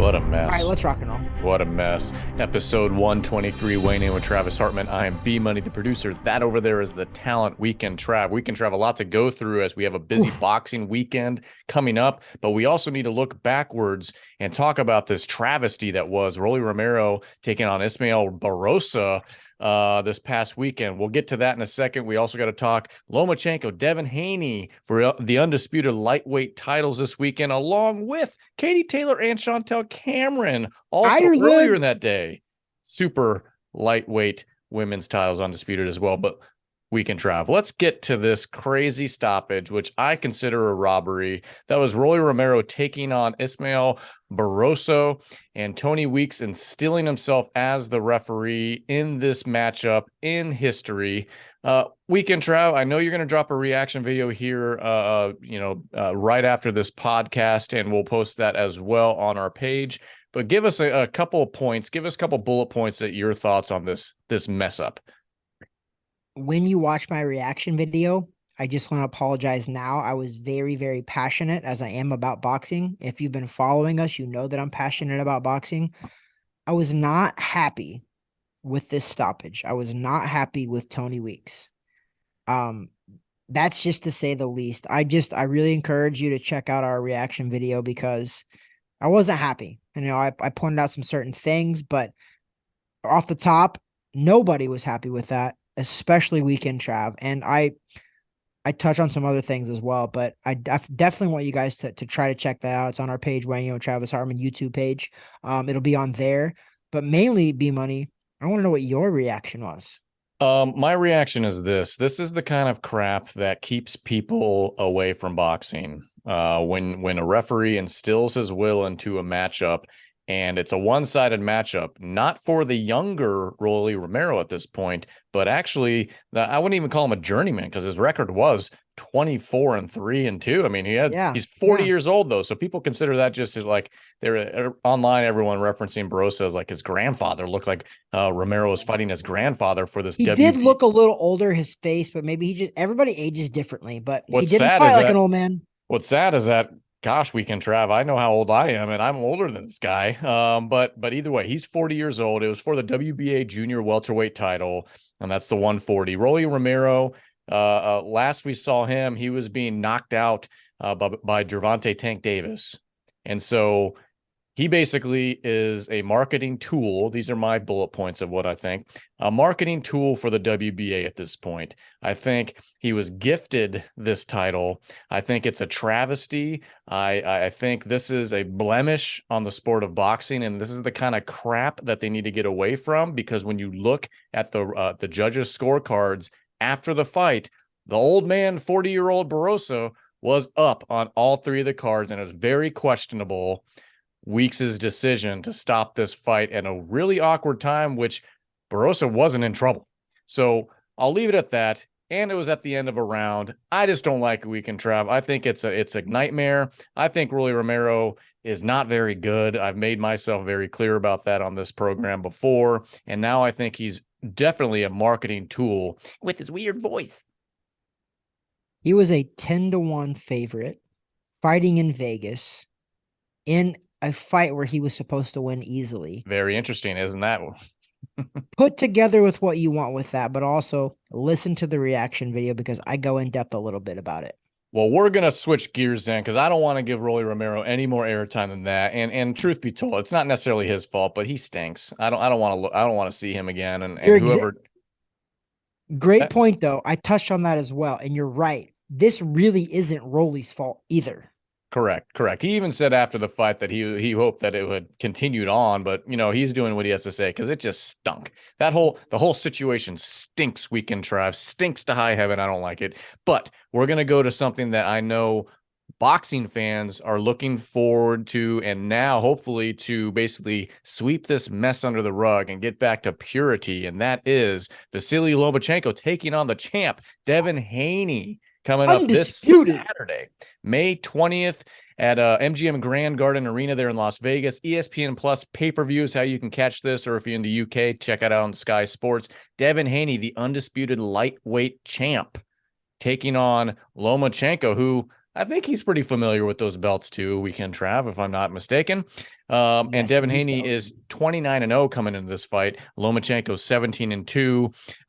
What a All right, mess. let's rock and roll. What a mess. Episode 123, weighing in with Travis Hartman. I am B Money, the producer. That over there is the talent Weekend Trav. Weekend Trav, a lot to go through as we have a busy Oof. boxing weekend coming up, but we also need to look backwards and talk about this travesty that was Rolly Romero taking on Ismael Barrosa this past weekend. We'll get to that in a second. We also got to talk Lomachenko, Devin Haney for the undisputed lightweight titles this weekend, along with Katie Taylor and Chantelle Cameron. Also earlier in that day, super lightweight women's titles undisputed as well. But we can travel. Let's get to this crazy stoppage, which I consider a robbery. That was Rolly Romero taking on Ismael Barroso, and Tony Weeks instilling himself as the referee in this matchup in history. Weekend Trav, I know you're going to drop a reaction video here, right after this podcast, and we'll post that as well on our page. But give us a couple of points. Give us a couple bullet points that your thoughts on this mess up. When you watch my reaction video, I just want to apologize now. I was very, very passionate as I am about boxing. If you've been following us, you know that I'm passionate about boxing. I was not happy with this stoppage. I was not happy with Tony Weeks. That's just to say the least. I really encourage you to check out our reaction video because I wasn't happy. And, I pointed out some certain things, but off the top, nobody was happy with that, especially Weekend Trav. And I touch on some other things as well, but I definitely want you guys to try to check that out. It's on our page, Travis Hartman YouTube page. It'll be on there, but mainly B Money. I want to know what your reaction was. My reaction is this. This is the kind of crap that keeps people away from boxing. When a referee instills his will into a matchup, and it's a one-sided matchup, not for the younger Rolly Romero at this point, but actually, I wouldn't even call him a journeyman because his record was 24-3-2. I mean, he's 40 years old though, so people consider that just as like they're online. Everyone referencing Barroso as like his grandfather. Looked like Romero was fighting his grandfather for this. He did look a little older, his face, but maybe everybody ages differently. But he didn't fight like an old man. What's sad is that, gosh, Weekend Trav, I know how old I am, and I'm older than this guy. But either way, he's 40 years old. It was for the WBA junior welterweight title, and that's the 140. Rolly Romero, last we saw him, he was being knocked out by Gervonta Tank Davis. And so he basically is a marketing tool. These are my bullet points of what I think. A marketing tool for the WBA at this point. I think he was gifted this title. I think it's a travesty. I think this is a blemish on the sport of boxing, and this is the kind of crap that they need to get away from, because when you look at the judges' scorecards after the fight, the old man, 40-year-old Barroso, was up on all three of the cards, and it was very questionable Weeks' decision to stop this fight at a really awkward time, which Barroso wasn't in trouble. So I'll leave it at that. And it was at the end of a round. I just don't like Weekend Trav. I think it's a nightmare. I think Rolly Romero is not very good. I've made myself very clear about that on this program before. And now I think he's definitely a marketing tool with his weird voice. He was a 10-1 favorite fighting in Vegas in a fight where he was supposed to win easily. Very interesting, isn't that? Put together with what you want with that, but also listen to the reaction video because I go in depth a little bit about it. Well, we're going to switch gears then, because I don't want to give Rolly Romero any more airtime than that. And truth be told, it's not necessarily his fault, but he stinks. I don't want to see him again. And whoever. Great point, though. I touched on that as well. And you're right. This really isn't Rolly's fault either. Correct. He even said after the fight that he hoped that it would continued on, but he's doing what he has to say because it just stunk. The whole situation stinks. Weekend Trav stinks to high heaven. I don't like it. But we're gonna go to something that I know boxing fans are looking forward to, and now hopefully to basically sweep this mess under the rug and get back to purity, and that is Vasiliy Lomachenko taking on the champ Devin Haney. Coming up this Saturday, May 20th at MGM Grand Garden Arena there in Las Vegas. ESPN Plus pay-per-view is how you can catch this, or if you're in the UK, check it out on Sky Sports. Devin Haney, the undisputed lightweight champ, taking on Lomachenko, who I think he's pretty familiar with those belts too, Weekend Trav, if I'm not mistaken. And Yes, he Devin used to Haney own is 29-0 coming into this fight. Lomachenko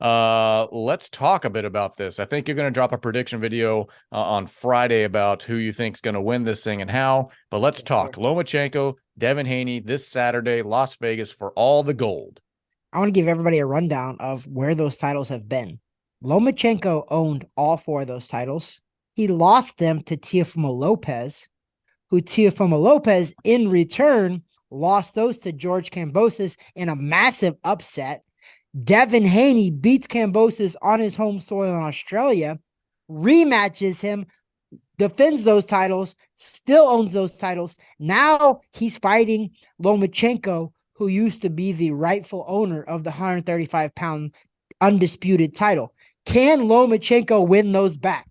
17-2. Let's talk a bit about this. I think you're going to drop a prediction video on Friday about who you think is going to win this thing and how. But let's talk sure. Lomachenko, Devin Haney this Saturday, Las Vegas for all the gold. I want to give everybody a rundown of where those titles have been. Lomachenko owned all four of those titles. He lost them to Teofimo Lopez, who Teofimo Lopez in return lost those to George Kambosos in a massive upset. Devin Haney beats Kambosos on his home soil in Australia, rematches him, defends those titles, still owns those titles. Now he's fighting Lomachenko, who used to be the rightful owner of the 135-pound undisputed title. Can Lomachenko win those back?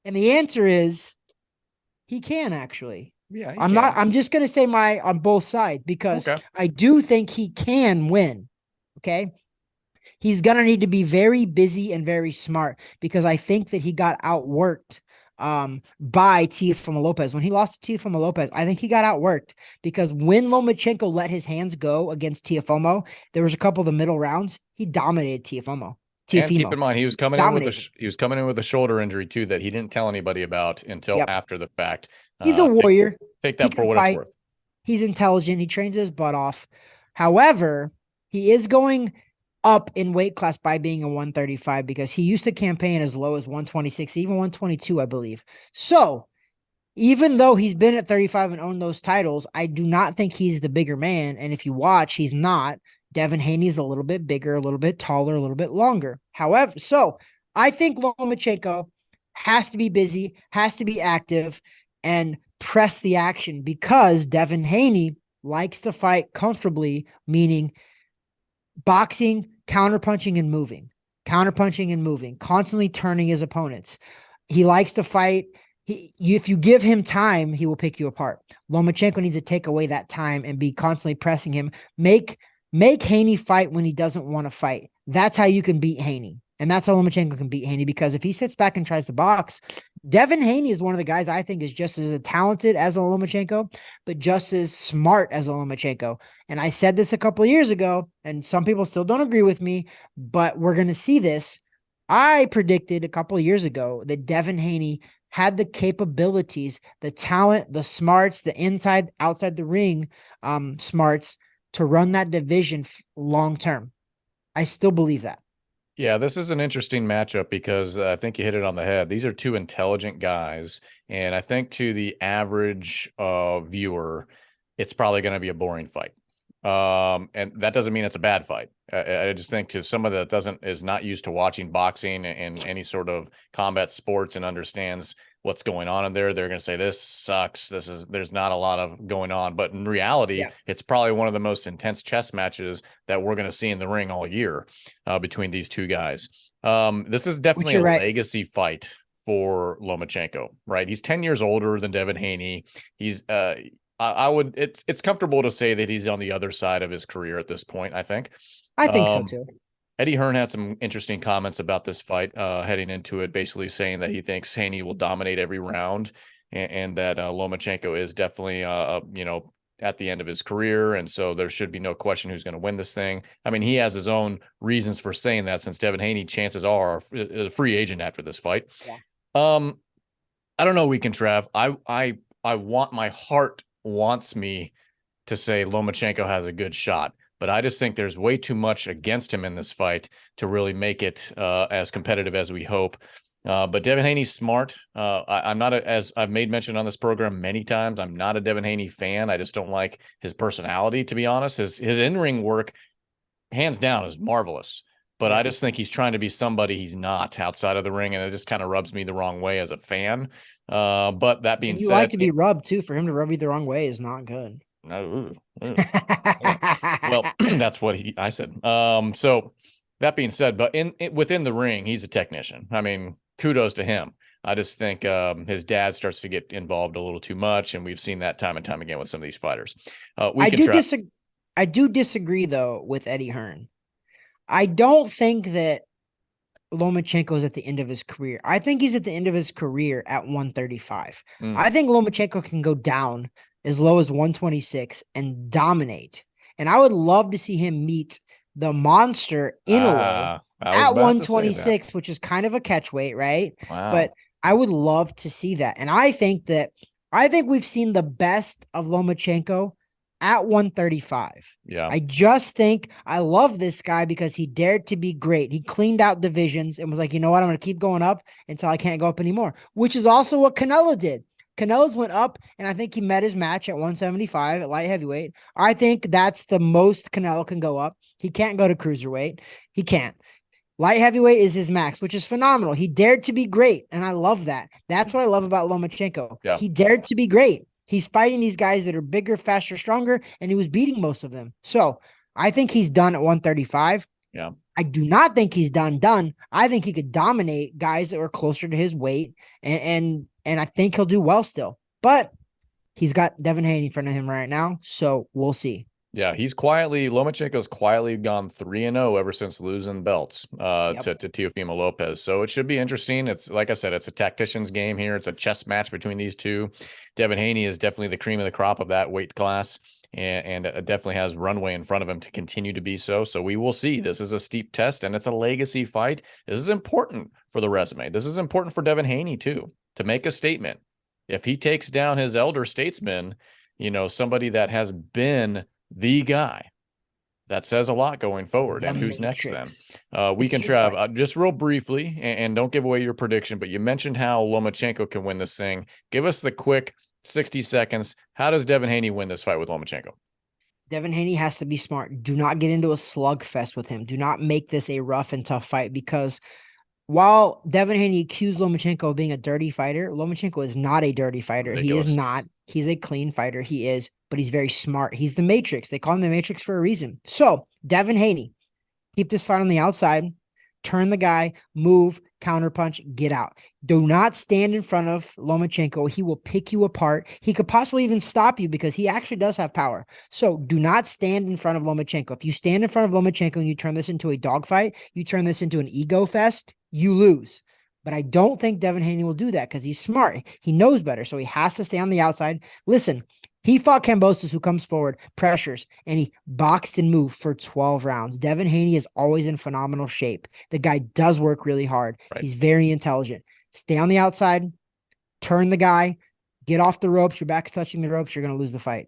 And the answer is he can, actually. Yeah, he I'm just going to say my on both sides because Okay. I do think he can win. Okay. He's going to need to be very busy and very smart because I think that he got outworked by Teofimo Lopez. When he lost to Teofimo Lopez, I think he got outworked because when Lomachenko let his hands go against Teofimo, there was a couple of the middle rounds. He dominated Teofimo. And keep in mind, he was coming in with Dominated. a shoulder injury too that he didn't tell anybody about until Yep. after the fact. He's a warrior. Take He that for can what it's fight. worth. He's intelligent. He trains his butt off. However, he is going up in weight class by being a 135 because he used to campaign as low as 126, even 122, I believe. So even though he's been at 35 and owned those titles, I do not think he's the bigger man. And if you watch, he's not. Devin Haney is a little bit bigger, a little bit taller, a little bit longer. However, so I think Lomachenko has to be busy, has to be active, and press the action because Devin Haney likes to fight comfortably, meaning boxing, counterpunching, and moving. Counterpunching and moving, constantly turning his opponents. He likes to fight. If you give him time, he will pick you apart. Lomachenko needs to take away that time and be constantly pressing him. Make Haney fight when he doesn't want to fight. That's how you can beat Haney. And that's how Lomachenko can beat Haney because if he sits back and tries to box, Devin Haney is one of the guys I think is just as talented as a Lomachenko, but just as smart as a Lomachenko. And I said this a couple of years ago, and some people still don't agree with me, but we're going to see this. I predicted a couple of years ago that Devin Haney had the capabilities, the talent, the smarts, the inside, outside the ring smarts to run that division long term. I still believe that. Yeah, this is an interesting matchup because I think you hit it on the head. These are two intelligent guys, and I think to the average viewer, it's probably going to be a boring fight. And that doesn't mean it's a bad fight. I just think to someone that is not used to watching boxing and any sort of combat sports and understands what's going on in there, they're going to say this sucks. There's not a lot of going on, but in reality, it's probably one of the most intense chess matches that we're going to see in the ring all year between these two guys. This is definitely a legacy fight for Lomachenko, right? He's 10 years older than Devin Haney. He's it's comfortable to say that he's on the other side of his career at this point, I think. I think so too. Eddie Hearn had some interesting comments about this fight heading into it, basically saying that he thinks Haney will dominate every round and that Lomachenko is definitely, at the end of his career. And so there should be no question who's going to win this thing. I mean, he has his own reasons for saying that since Devin Haney, chances are, a free agent after this fight. Yeah. I don't know, Weekend Trav. I want, my heart wants me to say Lomachenko has a good shot. But I just think there's way too much against him in this fight to really make it as competitive as we hope. But Devin Haney's smart. I'm not, as I've made mention on this program many times, I'm not a Devin Haney fan. I just don't like his personality, to be honest. His in-ring work, hands down, is marvelous. But I just think he's trying to be somebody he's not outside of the ring, and it just kind of rubs me the wrong way as a fan. But that being said, you like to be rubbed too. For him to rub you the wrong way is not good. No. Well, that's what I said. So that being said, but within the ring, he's a technician. I mean, kudos to him. I just think his dad starts to get involved a little too much, and we've seen that time and time again with some of these fighters. I do disagree though with Eddie Hearn. I don't think that Lomachenko is at the end of his career. I think he's at the end of his career at 135. Mm. I think Lomachenko can go down as low as 126 and dominate. And I would love to see him meet the monster in a way I was at about to say that. 126, which is kind of a catch weight, right? But Wow. I would love to see that. And I think we've seen the best of Lomachenko at 135. Yeah. I just think I love this guy because he dared to be great. He cleaned out divisions and was like, you know what? I'm going to keep going up until I can't go up anymore, which is also what Canelo did. Canelo's went up, and I think he met his match at 175 at light heavyweight. I think that's the most Canelo can go up. He can't go to cruiserweight. He can't. Light heavyweight is his max, which is phenomenal. He dared to be great, and I love that. That's what I love about Lomachenko. Yeah. He dared to be great. He's fighting these guys that are bigger, faster, stronger, and he was beating most of them. So I think he's done at 135. Yeah. I do not think he's done. I think he could dominate guys that were closer to his weight, and I think he'll do well still. But he's got Devin Haney in front of him right now, so we'll see. Yeah, Lomachenko's quietly gone 3-0 ever since losing belts to Teofimo Lopez. So it should be interesting. It's like I said, it's a tactician's game here. It's a chess match between these two. Devin Haney is definitely the cream of the crop of that weight class, and definitely has runway in front of him to continue to be so. So we will see. This is a steep test, and it's a legacy fight. This is important for the resume. This is important for Devin Haney too, to make a statement. If he takes down his elder statesman, somebody that has been the guy, that says a lot going forward. And who's next then? We can Trav, just real briefly, and don't give away your prediction, but you mentioned how Lomachenko can win this thing. Give us the quick 60 seconds. How does Devin Haney win this fight with Lomachenko? Devin Haney has to be smart. Do not get into a slugfest with him. Do not make this a rough and tough fight, because while Devin Haney accused Lomachenko of being a dirty fighter, Lomachenko is not a dirty fighter. Ridiculous. He is not. He's a clean fighter. He is, but he's very smart. He's the Matrix. They call him the Matrix for a reason. So, Devin Haney, keep this fight on the outside, turn the guy, move, counterpunch, get out. Do not stand in front of Lomachenko. He will pick you apart. He could possibly even stop you because he actually does have power. So do not stand in front of Lomachenko. If you stand in front of Lomachenko and you turn this into a dogfight, you turn this into an ego fest, you lose. But I don't think Devin Haney will do that because he's smart. He knows better. So he has to stay on the outside. Listen, he fought Kambosos, who comes forward, pressures, and he boxed and moved for 12 rounds. Devin Haney is always in phenomenal shape. The guy does work really hard. Right. He's very intelligent. Stay on the outside, turn the guy, get off the ropes. Your back's touching the ropes. You're going to lose the fight.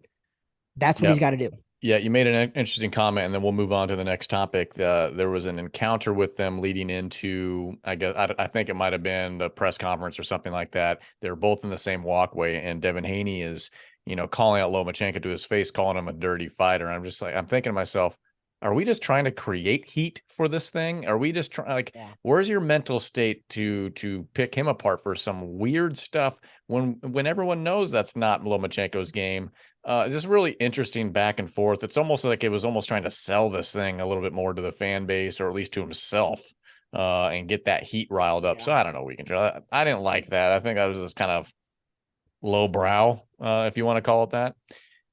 That's what he's got to do. Yeah, you made an interesting comment, and then we'll move on to the next topic. There was an encounter with them leading into, I think it might have been the press conference or something like that. They're both in the same walkway, and Devin Haney is, calling out Lomachenko to his face, calling him a dirty fighter. I'm thinking to myself, are we just trying to create heat for this thing? Are we just trying, where's your mental state to pick him apart for some weird stuff when everyone knows that's not Lomachenko's game? It's just really interesting back and forth. It's almost like it was almost trying to sell this thing a little bit more to the fan base, or at least to himself, and get that heat riled up. Yeah. So I don't know. We can try. I didn't like that. I think that was just kind of lowbrow, if you want to call it that.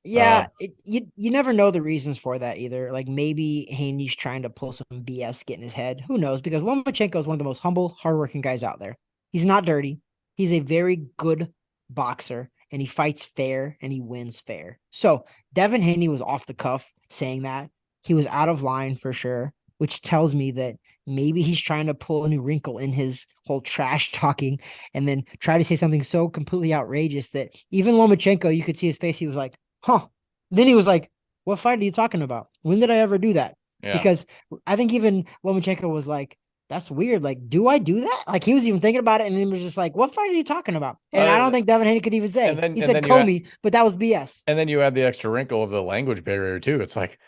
Yeah, you never know the reasons for that either. Like maybe Haney's trying to pull some BS, get in his head. Who knows? Because Lomachenko is one of the most humble, hardworking guys out there. He's not dirty. He's a very good boxer, and he fights fair and he wins fair. So Devin Haney was off the cuff saying that. He was out of line for sure, which tells me that maybe he's trying to pull a new wrinkle in his whole trash talking and then try to say something so completely outrageous that even Lomachenko, you could see his face. He was like, huh. Then he was like, what fight are you talking about? When did I ever do that? Yeah. Because I think even Lomachenko was like, that's weird. Like, do I do that? Like, he was even thinking about it, and then was just like, what fight are you talking about? And I don't think Devin Haney could even say. He said Comey, but that was BS. And then you add the extra wrinkle of the language barrier, too. It's like,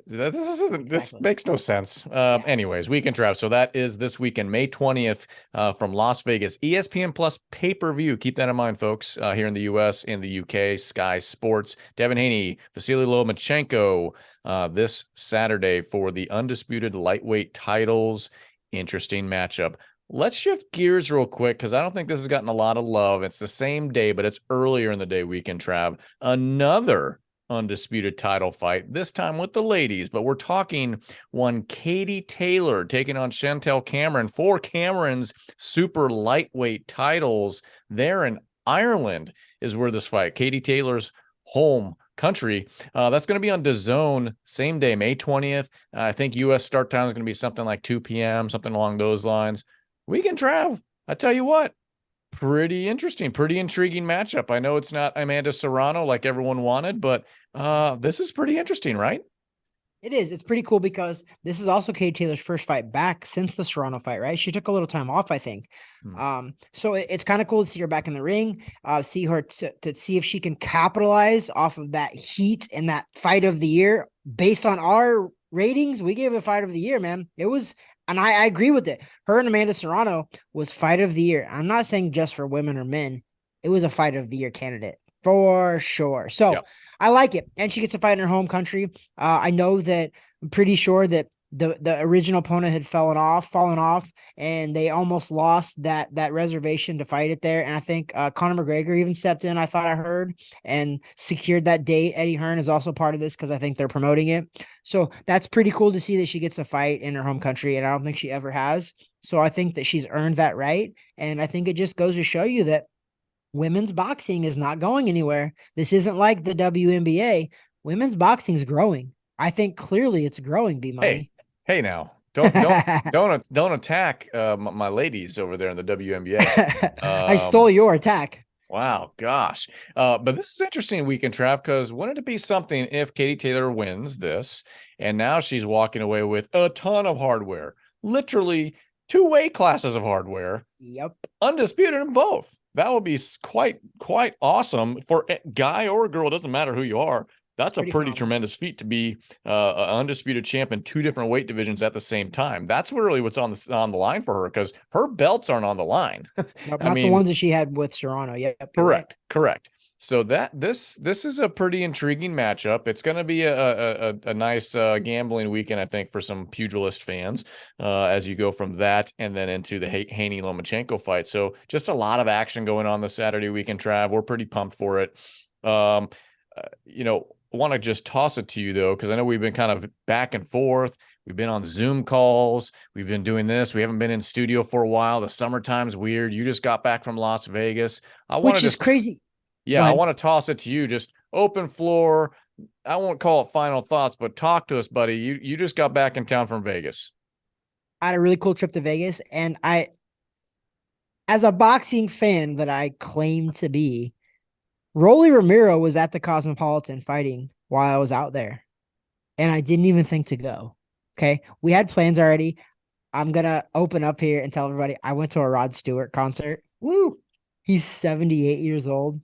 this makes no sense. Anyways, Weekend Trav. So that is this weekend, May 20th, from Las Vegas, ESPN Plus pay-per-view. Keep that in mind, folks. Here in the U.S., in the U.K., Sky Sports. Devin Haney, Vasiliy Lomachenko, this Saturday for the undisputed lightweight titles. Interesting matchup. Let's shift gears real quick because I don't think this has gotten a lot of love. It's the same day, but it's earlier in the day, Weekend Trav. Another undisputed title fight, this time with the ladies, but we're talking one Katie Taylor taking on Chantelle Cameron for Cameron's super lightweight titles there in Ireland is where this fight, Katie Taylor's home country. That's going to be on DAZN same day, May 20th. I think U.S. start time is going to be something like 2 p.m., something along those lines. Weekend Trav, I tell you what, pretty interesting, pretty intriguing matchup. I know it's not Amanda Serrano like everyone wanted, but this is pretty interesting, right? It is. It's pretty cool because this is also Katie Taylor's first fight back since the Serrano fight, right? She took a little time off, I think. So it's kind of cool to see her back in the ring, see her to see if she can capitalize off of that heat and that fight of the year. Based on our ratings, we gave it fight of the year, man. It was, and I agree with it. Her and Amanda Serrano was fight of the year. I'm not saying just for women or men. It was a fight of the year candidate for sure. So yep. I like it. And she gets to fight in her home country. I know that I'm pretty sure that the original opponent had fallen off, and they almost lost that reservation to fight it there. And I think Conor McGregor even stepped in, I thought I heard, and secured that date. Eddie Hearn is also part of this because I think they're promoting it. So that's pretty cool to see that she gets to fight in her home country, and I don't think she ever has. So I think that she's earned that right. And I think it just goes to show you that women's boxing is not going anywhere. This isn't like the WNBA. Women's boxing is growing. I think clearly it's growing, B-Money. Hey now. Don't attack my ladies over there in the WNBA. I stole your attack. Wow, gosh. But this is interesting weekend, Trav, because wouldn't it be something if Katie Taylor wins this and now she's walking away with a ton of hardware, literally 2 weight classes of hardware. Yep. Undisputed in both. That would be quite awesome for a guy or a girl. It doesn't matter who you are. That's a pretty tremendous feat to be an undisputed champ in 2 different weight divisions at the same time. That's really what's on the line for her, because her belts aren't on the line. Not the ones that she had with Serrano. Yep. Correct. So this is a pretty intriguing matchup. It's going to be a nice gambling weekend, I think, for some pugilist fans as you go from that and then into the Haney Lomachenko fight. So just a lot of action going on this Saturday weekend, Trav. We're pretty pumped for it. Want to just toss it to you though, because I know we've been kind of back and forth. We've been on Zoom calls. We've been doing this. We haven't been in studio for a while. The summertime's weird. You just got back from Las Vegas. Which is crazy. Yeah, I want to toss it to you. Just open floor. I won't call it final thoughts, but talk to us, buddy. You just got back in town from Vegas. I had a really cool trip to Vegas, and as a boxing fan that I claim to be, Romero was at the Cosmopolitan fighting while I was out there, and I didn't even think to go. Okay, we had plans already. I'm gonna open up here and tell everybody I went to a Rod Stewart concert. Woo! He's 78 years old.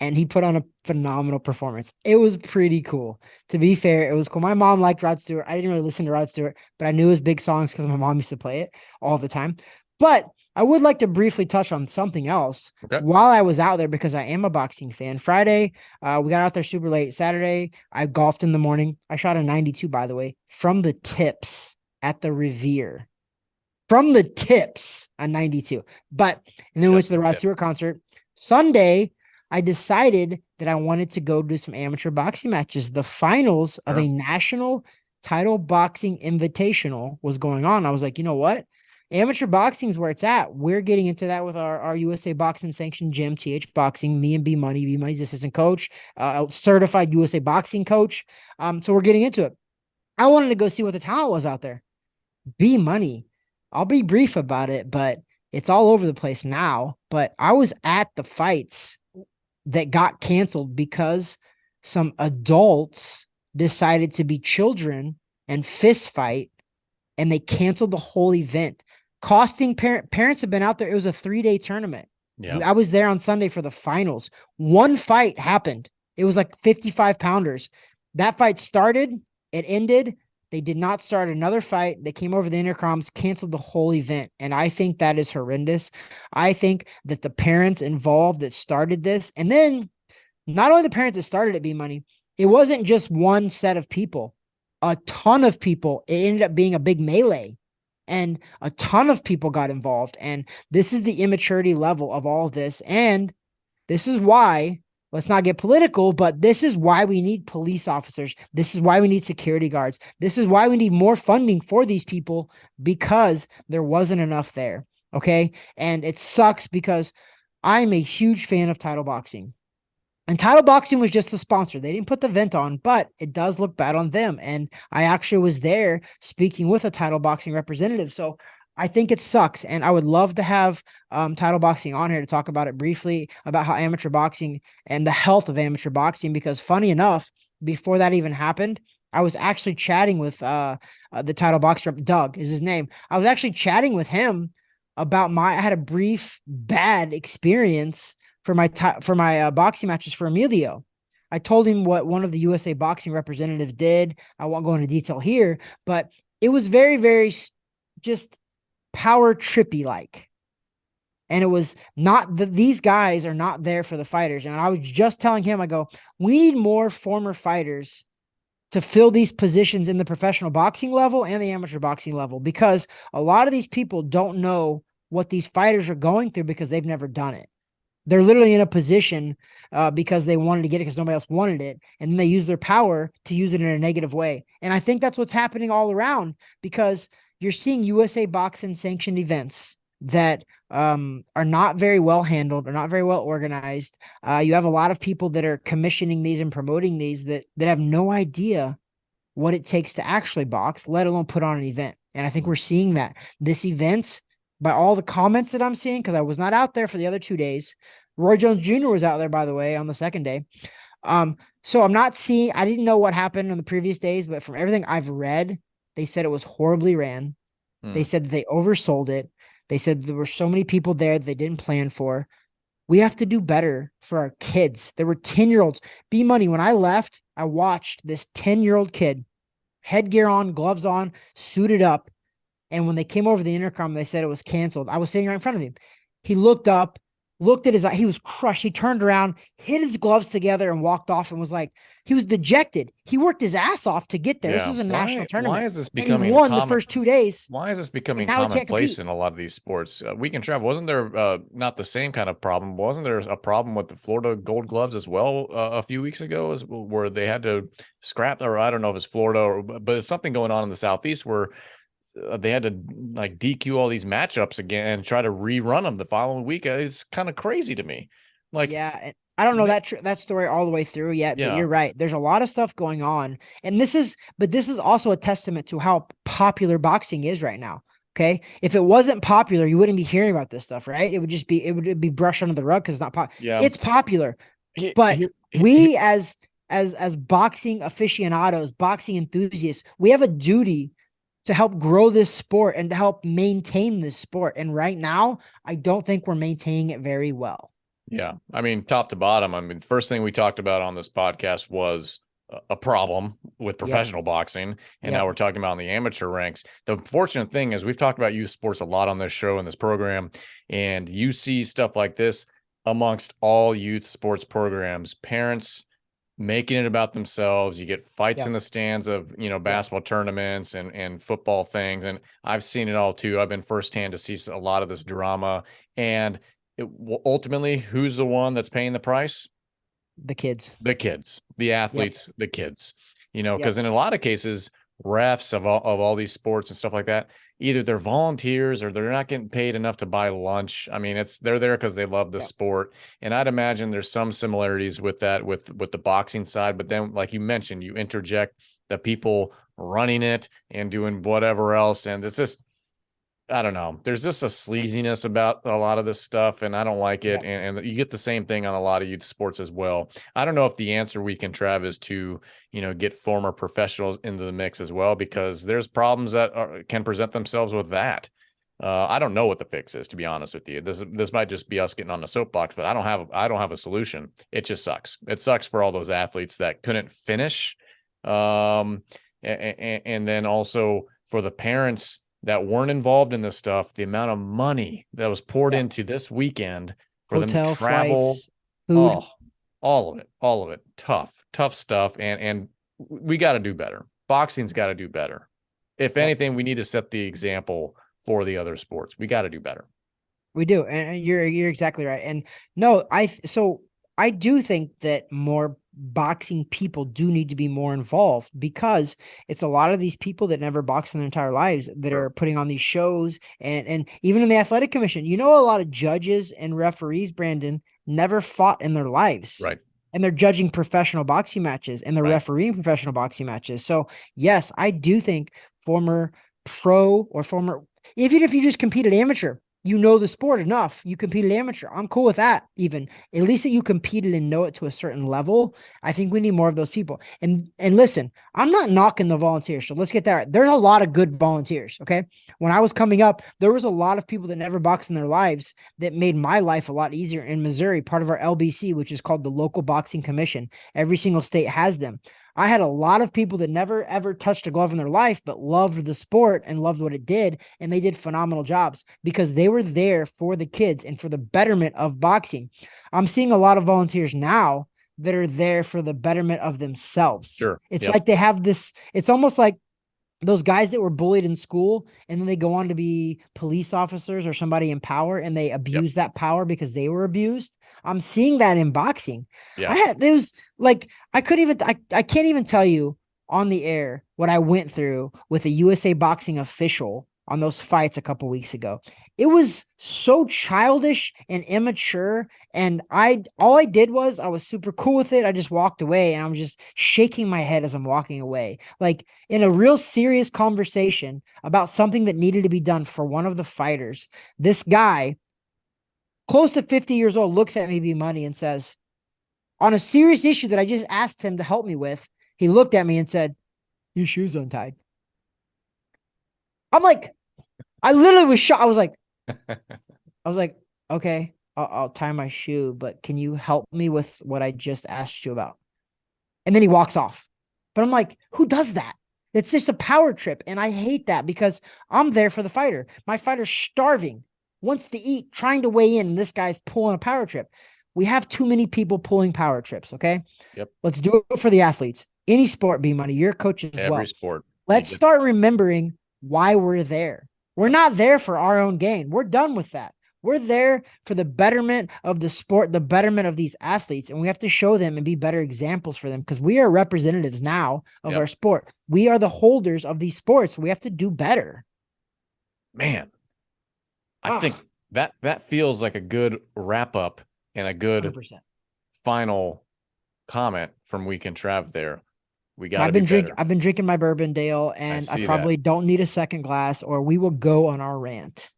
And he put on a phenomenal performance. It was pretty cool. To be fair, it was cool. My mom liked Rod Stewart. I didn't really listen to Rod Stewart, but I knew his big songs because my mom used to play it all the time. But I would like to briefly touch on something else while I was out there, because I am a boxing fan. Friday, we got out there super late. Saturday, I golfed in the morning. I shot a 92, by the way, from the tips at the Revere. From the tips, a 92. And then we went to the Rod Stewart concert. Sunday, I decided that I wanted to go do some amateur boxing matches. The finals of a national title boxing invitational was going on. I was like, you know what? Amateur boxing is where it's at. We're getting into that with our USA Boxing Sanctioned Gym, TH Boxing, me and B-Money. B-Money's assistant coach, certified USA Boxing coach. So we're getting into it. I wanted to go see what the talent was out there. B-Money. I'll be brief about it, but it's all over the place now. But I was at the fights that got canceled because some adults decided to be children and fist fight, and they canceled the whole event, costing parents have been out there. It was a 3-day tournament. Yeah. I was there on Sunday for the finals. One fight happened. It was like 55 pounders. That fight started, it ended. They did not start another fight. They came over the intercoms, canceled the whole event. And I think that is horrendous. I think that the parents involved that started this, and then not only the parents that started it, B-Money, it wasn't just one set of people. A ton of people. It ended up being a big melee, and a ton of people got involved. And this is the immaturity level of all of this. And this is why, let's not get political, but this is why we need police officers. This is why we need security guards. This is why we need more funding for these people, because there wasn't enough there. Okay. And it sucks because I'm a huge fan of title boxing. And title boxing was just the sponsor. They didn't put the event on, but it does look bad on them. And I actually was there speaking with a title boxing representative. So I think it sucks. And I would love to have title boxing on here to talk about it briefly, about how amateur boxing and the health of amateur boxing, because funny enough, before that even happened, I was actually chatting with the title boxer, Doug is his name. I was actually chatting with him about I had a brief bad experience for my boxing matches for Emilio. I told him what one of the USA boxing representatives did. I won't go into detail here, but it was very, very just power trippy like. And it was not these guys are not there for the fighters. And I was just telling him, I go, we need more former fighters to fill these positions in the professional boxing level and the amateur boxing level, because a lot of these people don't know what these fighters are going through because they've never done it. They're literally in a position because they wanted to get it because nobody else wanted it. And then they use their power to use it in a negative way. And I think that's what's happening all around, because you're seeing USA boxing sanctioned events that are not very well handled or not very well organized. You have a lot of people that are commissioning these and promoting these that have no idea what it takes to actually box, let alone put on an event. And I think we're seeing that this event, by all the comments that I'm seeing, because I was not out there for the other 2 days. Roy Jones Jr. was out there, by the way, on the second day. So I'm not seeing, I didn't know what happened on the previous days, but from everything I've read, they said it was horribly ran. They said that they oversold it. They said there were so many people there that they didn't plan for. We have to do better for our kids. There were 10-year-olds. B-Money, when I left, I watched this 10-year-old kid, headgear on, gloves on, suited up. And when they came over the intercom, they said it was canceled. I was sitting right in front of him. He looked up, looked at his eye. He was crushed. He turned around, hit his gloves together, and walked off and was like, he was dejected. He worked his ass off to get there. Yeah. This was a national Why tournament. is this And he becoming won the common? first 2 days. Why is this And becoming now he can't commonplace compete. in a lot of these sports? We can travel. Wasn't there not the same kind of problem? Wasn't there a problem with the Florida Gold Gloves as well a few weeks ago, where they had to scrap, or I don't know if it's Florida, but it's something going on in the Southeast where they had to like DQ all these matchups again and try to rerun them the following week. It's kind of crazy to me. Like, yeah, I don't know that story all the way through yet, but yeah, you're right. There's a lot of stuff going on, and this is also a testament to how popular boxing is right now. Okay, if it wasn't popular, you wouldn't be hearing about this stuff, right? It would be brushed under the rug because it's not popular. yeah. It's popular, He, but he, we as boxing aficionados, boxing enthusiasts, we have a duty to help grow this sport and to help maintain this sport. And right now, I don't think we're maintaining it very well. Yeah. I mean, top to bottom, I mean, first thing we talked about on this podcast was a problem with professional boxing. And now we're talking about in the amateur ranks. The fortunate thing is we've talked about youth sports a lot on this show and this program, and you see stuff like this amongst all youth sports programs, parents making it about themselves. You get fights in the stands of, basketball tournaments and football things. And I've seen it all too. I've been firsthand to see a lot of this drama, and ultimately, who's the one that's paying the price? The kids, the athletes, the kids, because in a lot of cases, refs of all these sports and stuff like that, either they're volunteers or they're not getting paid enough to buy lunch. I mean, they're there because they love the sport. And I'd imagine there's some similarities with that, with the boxing side. But then, like you mentioned, you interject the people running it and doing whatever else. And it's just, I don't know. There's just a sleaziness about a lot of this stuff, and I don't like it. And you get the same thing on a lot of youth sports as well. I don't know if the answer we can, Trav, is to, get former professionals into the mix as well, because there's problems that can present themselves with that. I don't know what the fix is, to be honest with you. This might just be us getting on the soapbox, but I don't have a solution. It just sucks. It sucks for all those athletes that couldn't finish. And then also for the parents that weren't involved in this stuff, the amount of money that was poured into this weekend for hotel, them to travel, flights, food, all of it, tough stuff. And we got to do better. Boxing's got to do better. If anything, we need to set the example for the other sports. We got to do better. We do. And you're exactly right. And no, so I do think that more boxing people do need to be more involved, because it's a lot of these people that never boxed in their entire lives that Sure. are putting on these shows, and even in the athletic commission, a lot of judges and referees, Brandon, never fought in their lives. Right. And they're judging professional boxing matches and they're Right. refereeing professional boxing matches. So yes, I do think former pro or former, even if you just competed amateur, the sport enough, you competed amateur. I'm cool with that. Even at least that you competed and know it to a certain level. I think we need more of those people. And listen, I'm not knocking the volunteers. So let's get that right. There's a lot of good volunteers. Okay. When I was coming up, there was a lot of people that never boxed in their lives that made my life a lot easier. In Missouri, part of our LBC, which is called the Local Boxing Commission, every single state has them. I had a lot of people that never ever touched a glove in their life, but loved the sport and loved what it did. And they did phenomenal jobs because they were there for the kids and for the betterment of boxing. I'm seeing a lot of volunteers now that are there for the betterment of themselves. Sure. It's Yep. like they have this, it's almost like those guys that were bullied in school and then they go on to be police officers or somebody in power and they Yep. abuse that power because they were abused. I'm seeing that in boxing. Yeah. There was like, I can't even tell you on the air what I went through with a USA boxing official on those fights a couple weeks ago. It was so childish and immature. And all I did was I was super cool with it. I just walked away and I'm just shaking my head as I'm walking away. Like, in a real serious conversation about something that needed to be done for one of the fighters, this guy, close to 50 years old, looks at me, B Money, and says, on a serious issue that I just asked him to help me with, he looked at me and said, "Your shoe's untied." I'm like, I literally was shocked. I was like, okay, I'll tie my shoe, but can you help me with what I just asked you about? And then he walks off. But I'm like, who does that? It's just a power trip. And I hate that because I'm there for the fighter. My fighter's starving, wants to eat, trying to weigh in. And this guy's pulling a power trip. We have too many people pulling power trips. Okay. Yep. Let's do it for the athletes. Any sport, B Money, you're a coach as Every well. sport. Let's start remembering why we're there. We're not there for our own gain. We're done with that. We're there for the betterment of the sport, the betterment of these athletes, and we have to show them and be better examples for them because we are representatives now of our sport. We are the holders of these sports. We have to do better. Man, I think that feels like a good wrap up and a good 100%. final comment from Weekend Trav there. We got to I've be been better. I've been drinking my bourbon, Dale, and I probably don't need a second glass, or we will go on our rant.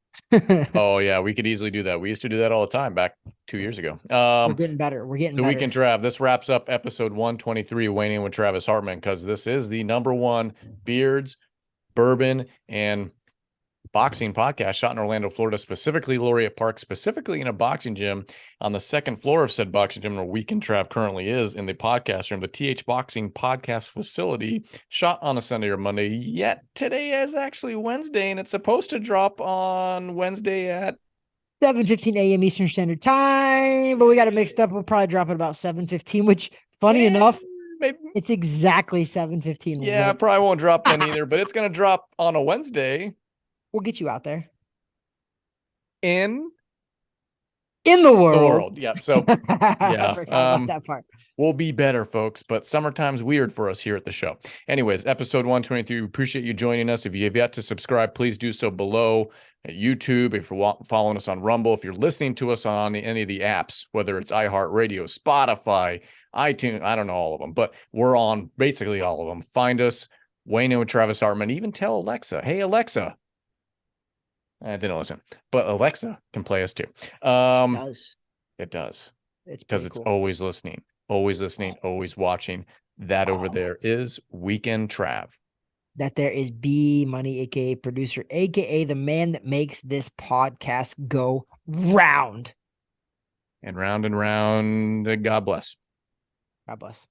Oh yeah, we could easily do that. We used to do that all the time back 2 years ago. We're getting better. We're getting the better. Weekend Trav. This wraps up episode 123, Weighing In with Travis Hartman, because this is the #1 beards, bourbon, and boxing podcast shot in Orlando, Florida, specifically Laureate Park, specifically in a boxing gym on the second floor of said boxing gym where Weekend Trav currently is, in the podcast room, the TH Boxing podcast facility, shot on a Sunday or Monday. Yet today is actually Wednesday, and it's supposed to drop on Wednesday at 7:15 a.m. Eastern Standard Time, but we got it mixed up. We'll probably drop it about 7:15, which, funny enough, maybe, it's exactly 7:15. yeah, right? probably won't drop then either, but it's going to drop on a Wednesday. We'll get you out there. In the world. Yeah. So, yeah. yeah. I forgot about that part. We'll be better, folks, but summertime's weird for us here at the show. Anyways, episode 123. We appreciate you joining us. If you have yet to subscribe, please do so below at YouTube. If you're following us on Rumble, if you're listening to us on any of the apps, whether it's iHeartRadio, Spotify, iTunes, I don't know all of them, but we're on basically all of them. Find us, Weighing In with Travis Hartman. Even tell Alexa, hey, Alexa. I didn't listen, but Alexa can play us too. It does. It does. It's because it's always listening, always watching. That over there is Weekend Trav. That there is B Money, aka producer, aka the man that makes this podcast go round and round. God bless. God bless.